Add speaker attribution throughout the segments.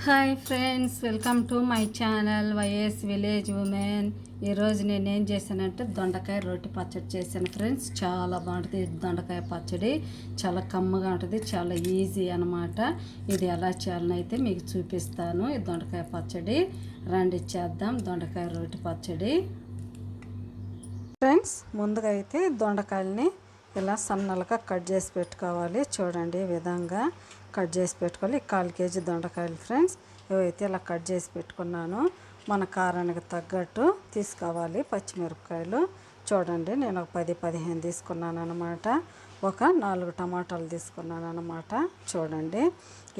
Speaker 1: Hi friends, welcome to my channel YS village women. ఈరోజు నేను ఏం చేశానంటే దొండకాయ రోటి పచ్చడి చేశాను ఫ్రెండ్స్. చాలా బాగుంటుంది దొండకాయ పచ్చడి, చాలా కమ్మగా ఉంటుంది, చాలా ఈజీ అనమాట. ఇది ఎలా చేయాలని అయితే మీకు చూపిస్తాను. ఈ దొండకాయ పచ్చడి రండి చేద్దాం. దొండకాయ రోటి పచ్చడి ఫ్రెండ్స్, ముందుగా అయితే దొండకాయలని ఇలా సన్నలుగా కట్ చేసి పెట్టుకోవాలి. చూడండి ఈ విధంగా కట్ చేసి పెట్టుకోవాలి. 1/4 కేజీ దొండకాయలు ఫ్రెండ్స్. ఇవైతే ఇలా కట్ చేసి పెట్టుకున్నాను. మన కారానికి తగ్గట్టు తీసుకోవాలి. పచ్చిమిరపకాయలు చూడండి, నేను ఒక 10-15 తీసుకున్నాను అనమాట. ఒక 4 టమాటాలు తీసుకున్నాను అనమాట. చూడండి,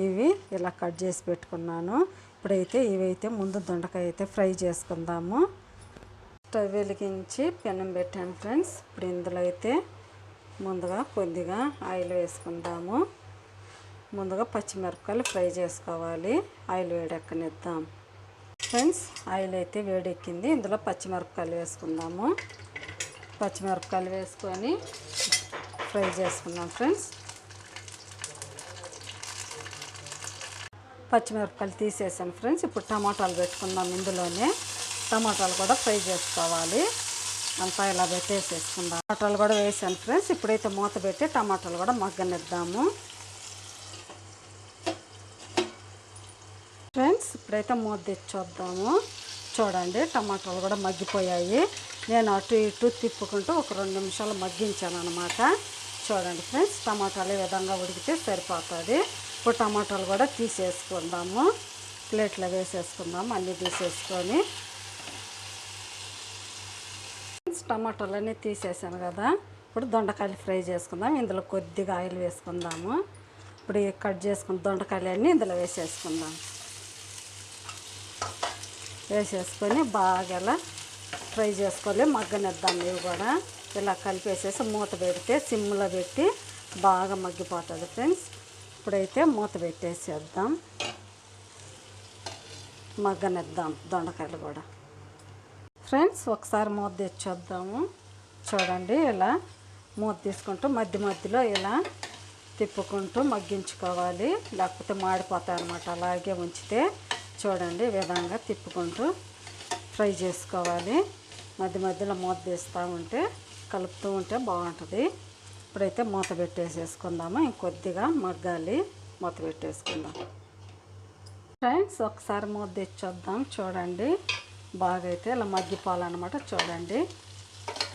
Speaker 1: ఇవి ఇలా కట్ చేసి పెట్టుకున్నాను. ఇప్పుడైతే ఇవైతే ముందు దొండకాయ అయితే ఫ్రై చేసుకుందాము. స్టవ్ వెలిగించి పెనం పెట్టాను ఫ్రెండ్స్. ఇప్పుడు ఇందులో అయితే ముందుగా కొద్దిగా ఆయిల్ వేసుకుందాము. ముందుగా పచ్చిమిరపకాయలు ఫ్రై చేసుకోవాలి. Oil వేడెక్కనిద్దాం friends. ఆయిల్ అయితే వేడెక్కింది. ఇందులో పచ్చిమిరపకాయలు వేసుకుందాము. పచ్చిమిరపకాయలు వేసుకొని ఫ్రై చేసుకుందాం ఫ్రెండ్స్. పచ్చిమిరపకాయలు తీసేసాను ఫ్రెండ్స్. ఇప్పుడు టమాటాలు పెట్టుకుందాం. ఇందులోనే టమాటాలు కూడా ఫ్రై చేసుకోవాలి. అంతా ఇలా పెట్టేసేసుకుందాం. టమాటాలు కూడా వేసాను ఫ్రెండ్స్. ఇప్పుడైతే మూత పెట్టి టమాటాలు కూడా మగ్గనిద్దాము ఫ్రెండ్స్. ఇప్పుడైతే మూత తెచ్చొద్దాము. చూడండి, టమాటాలు కూడా మగ్గిపోయాయి. నేను అటు ఇటు తిప్పుకుంటూ ఒక 2 నిమిషాలు మగ్గించాను అనమాట. చూడండి ఫ్రెండ్స్, టమాటాలు ఈ విధంగా ఉడికితే సరిపోతుంది. ఇప్పుడు టమాటాలు కూడా తీసేసుకుందాము. ప్లేట్లో వేసేసుకుందాము. అన్నీ తీసేసుకొని టమాటాలన్నీ తీసేసాను కదా. ఇప్పుడు దొండకాయలు ఫ్రై చేసుకుందాం. ఇందులో కొద్దిగా ఆయిల్ వేసుకుందాము. ఇప్పుడు కట్ చేసుకున్న దొండకాయలు అన్నీ ఇందులో వేసేసుకుందాం. వేసేసుకొని బాగా ఇలా ఫ్రై చేసుకోవాలి. మగ్గనిద్దాం. ఇవి కూడా ఇలా కలిపేసేసి మూత పెడితే సిమ్లో పెట్టి బాగా మగ్గిపోతుంది ఫ్రెండ్స్. ఇప్పుడైతే మూత పెట్టేసేద్దాం. మగ్గనిద్దాం దొండకాయలు కూడా ఫ్రెండ్స్. ఒకసారి మూత తెచ్చొద్దాము. చూడండి, ఇలా మూత తీసుకుంటూ మధ్య మధ్యలో ఇలా తిప్పుకుంటూ మగ్గించుకోవాలి. లేకపోతే మాడిపోతాయి అన్నమాట. అలాగే ఉంచితే చూడండి ఈ విధంగా తిప్పుకుంటూ ఫ్రై చేసుకోవాలి. మధ్య మధ్యలో మూత తీస్తూ ఉంటే కలుపుతూ ఉంటే బాగుంటుంది. ఇప్పుడైతే మూత పెట్టేసేసుకుందాము. ఇంకొద్దిగా మగ్గాలి. మూత పెట్టేసుకుందాం ఫ్రెండ్స్. ఒకసారి మూత తెచ్చొద్దాం. చూడండి, బాగా అయితే ఇలా మగ్గిపోవాలన్నమాట. చూడండి,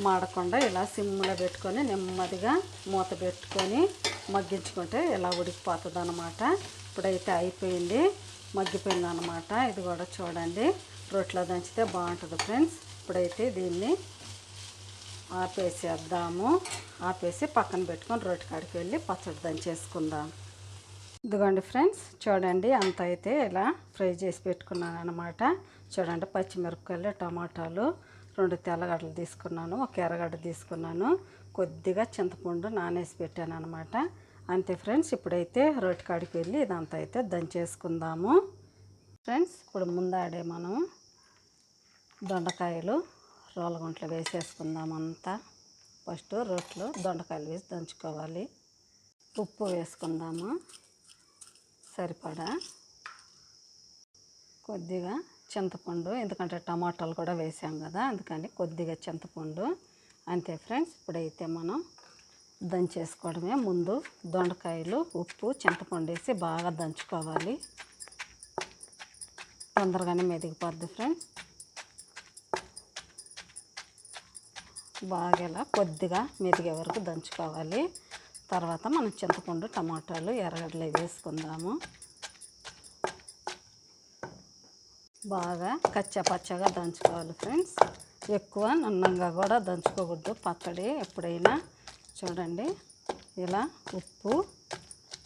Speaker 1: మాడకుండా ఇలా సిమ్లో పెట్టుకొని నెమ్మదిగా మూత పెట్టుకొని మగ్గించుకుంటే ఇలా ఉడికిపోతుంది అన్నమాట. ఇప్పుడైతే అయిపోయింది, మగ్గిపోయింది అనమాట. ఇది కూడా చూడండి, రోట్లో దంచితే బాగుంటుంది ఫ్రెండ్స్. ఇప్పుడైతే దీన్ని ఆపేసేద్దాము. ఆపేసి పక్కన పెట్టుకొని రోటి కాడికి వెళ్ళి పచ్చడి దంచేసుకుందాం. ఇదిగోండి ఫ్రెండ్స్, చూడండి అంత అయితే ఇలా ఫ్రై చేసి పెట్టుకున్నాను అనమాట. చూడండి, పచ్చిమిరపకాయలు, టమాటాలు, 2 తెల్లగడ్డలు తీసుకున్నాను, ఒక ఎర్రగడ్డ తీసుకున్నాను, కొద్దిగా చింతపండు నానేసి పెట్టాను అనమాట. అంతే ఫ్రెండ్స్. ఇప్పుడైతే రోటి కాడికి వెళ్ళి ఇదంతా అయితే దంచేసుకుందాము ఫ్రెండ్స్. ఇప్పుడు ముందాడే మనం దొండకాయలు రోలగుంట్లో వేసేసుకుందాం. అంతా ఫస్ట్ రోట్లో దొండకాయలు వేసి దంచుకోవాలి. ఉప్పు వేసుకుందాము సరిపడా, కొద్దిగా చింతపండు, ఎందుకంటే టమాటాలు కూడా వేసాం కదా, అందుకని కొద్దిగా చింతపండు. అంతే ఫ్రెండ్స్. ఇప్పుడైతే మనం దంచేసుకోవడమే. ముందు దొండకాయలు, ఉప్పు, చింతపండు వేసి బాగా దంచుకోవాలి. తొందరగానే మెదిగిపోద్ది ఫ్రెండ్స్. బాగా ఇలా కొద్దిగా మెదిగే వరకు దంచుకోవాలి. తర్వాత మనం చింతపండు, టమాటాలు, ఎర్రగడ్డలు వేసుకుందాము. బాగా కచ్చపచ్చగా దంచుకోవాలి ఫ్రెండ్స్. ఎక్కువ నున్నంగా కూడా దంచుకోకూడదు పచ్చడి ఎప్పుడైనా. చూడండి, ఇలా ఉప్పు,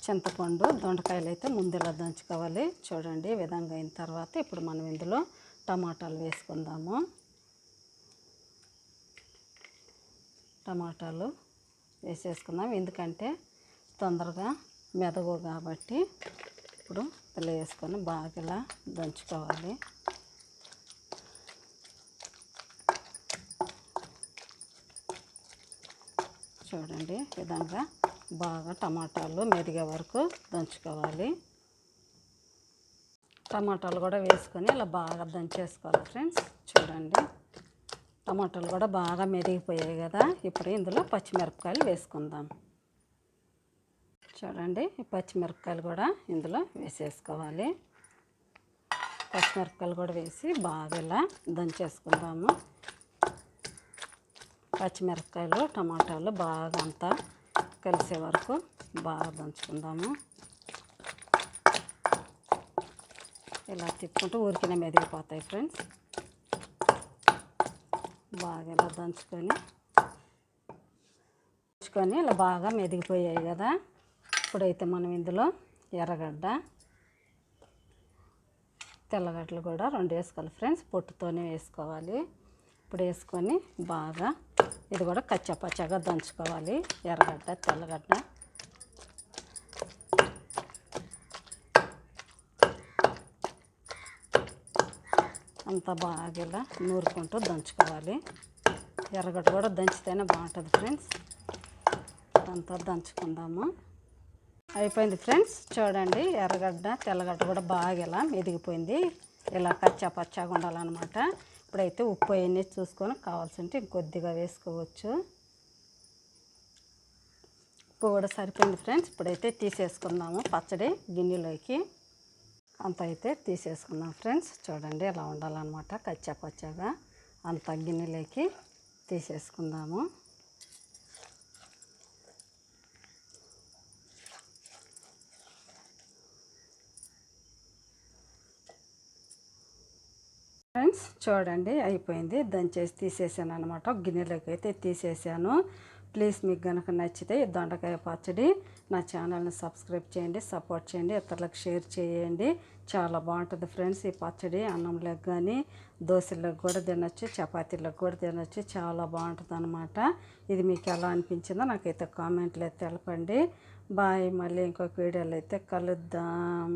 Speaker 1: చింతపండు, దొండకాయలు అయితే ముందు ఇలా దంచుకోవాలి. చూడండి ఈ విధంగా అయిన తర్వాత ఇప్పుడు మనం ఇందులో టమాటాలు వేసుకుందాము. టమాటాలు వేసేసుకుందాం, ఎందుకంటే తొందరగా మెదగు కాబట్టి. ఇప్పుడు ఇలా వేసుకొని బాగా ఇలా దంచుకోవాలి. చూడండి ఈ విధంగా బాగా టమాటాలు మెదిగే వరకు దంచుకోవాలి. టమాటాలు కూడా వేసుకొని ఇలా బాగా దంచేసుకోవాలి ఫ్రెండ్స్. చూడండి టమాటాలు కూడా బాగా మెరిగిపోయాయి కదా. ఇప్పుడు ఇందులో పచ్చిమిరపకాయలు వేసుకుందాం. చూడండి ఈ పచ్చిమిరపకాయలు కూడా ఇందులో వేసేసుకోవాలి. పచ్చిమిరపకాయలు కూడా వేసి బాగా ఇలా దంచేసుకుందాము. పచ్చిమిరపకాయలు టమాటాలు బాగా అంతా కలిసే వరకు బాగా దంచుకుందాము. ఇలా తిప్పుకుంటూ ఊరికినే మెదిగిపోతాయి ఫ్రెండ్స్. బాగా ఇలా దంచుకొని ఇలా బాగా మెదిగిపోయాయి కదా. ఇప్పుడైతే మనం ఇందులో ఎర్రగడ్డ తెల్లగడ్డలు కూడా 2 వేసుకోవాలి ఫ్రెండ్స్. పొట్టుతోనే వేసుకోవాలి. ఇప్పుడు వేసుకొని బాగా ఇది కూడా కచ్చాపచ్చాగా దంచుకోవాలి. ఎర్రగడ్డ తెల్లగడ్డ అంతా బాగా ఇలా నూరుకుంటూ దంచుకోవాలి. ఎర్రగడ్డ కూడా దంచితేనే బాగుంటుంది ఫ్రెండ్స్. అంతా దంచుకుందాము. అయిపోయింది ఫ్రెండ్స్. చూడండి ఎర్రగడ్డ తెల్లగడ్డ కూడా బాగా ఇలా మెదిగిపోయింది. ఇలా కచ్చా పచ్చాగా ఉండాలన్నమాట. ఇప్పుడైతే ఉప్పు అవన్నీ చూసుకొని కావాల్సింటే ఇంకొద్దిగా వేసుకోవచ్చు. ఉప్పు కూడా సరిపోయింది ఫ్రెండ్స్. ఇప్పుడైతే తీసేసుకుందాము పచ్చడి గిన్నెలోకి. అంత అయితే తీసేసుకుందాం ఫ్రెండ్స్. చూడండి ఇలా ఉండాలన్నమాట. కచ్చా పచ్చాగా అంత గిన్నెలోకి తీసేసుకుందాము. ఫ్రెండ్స్ చూడండి అయిపోయింది. దంచేసి తీసేసాను అనమాట. గిన్నెలోకి అయితే తీసేసాను. ప్లీజ్ మీకు కనుక నచ్చితే ఈ దొండకాయ పచ్చడి నా ఛానల్ని సబ్స్క్రైబ్ చేయండి, సపోర్ట్ చేయండి, ఇతరులకు షేర్ చేయండి. చాలా బాగుంటుంది ఫ్రెండ్స్ ఈ పచ్చడి. అన్నంలోకి కానీ దోశలకు కూడా తినొచ్చు, చపాతీలకు కూడా తినొచ్చు. చాలా బాగుంటుంది అనమాట. ఇది మీకు ఎలా అనిపించిందో నాకైతే కామెంట్లో తెలపండి. బాయ్. మళ్ళీ ఇంకొక వీడియోలో అయితే కలుద్దాం.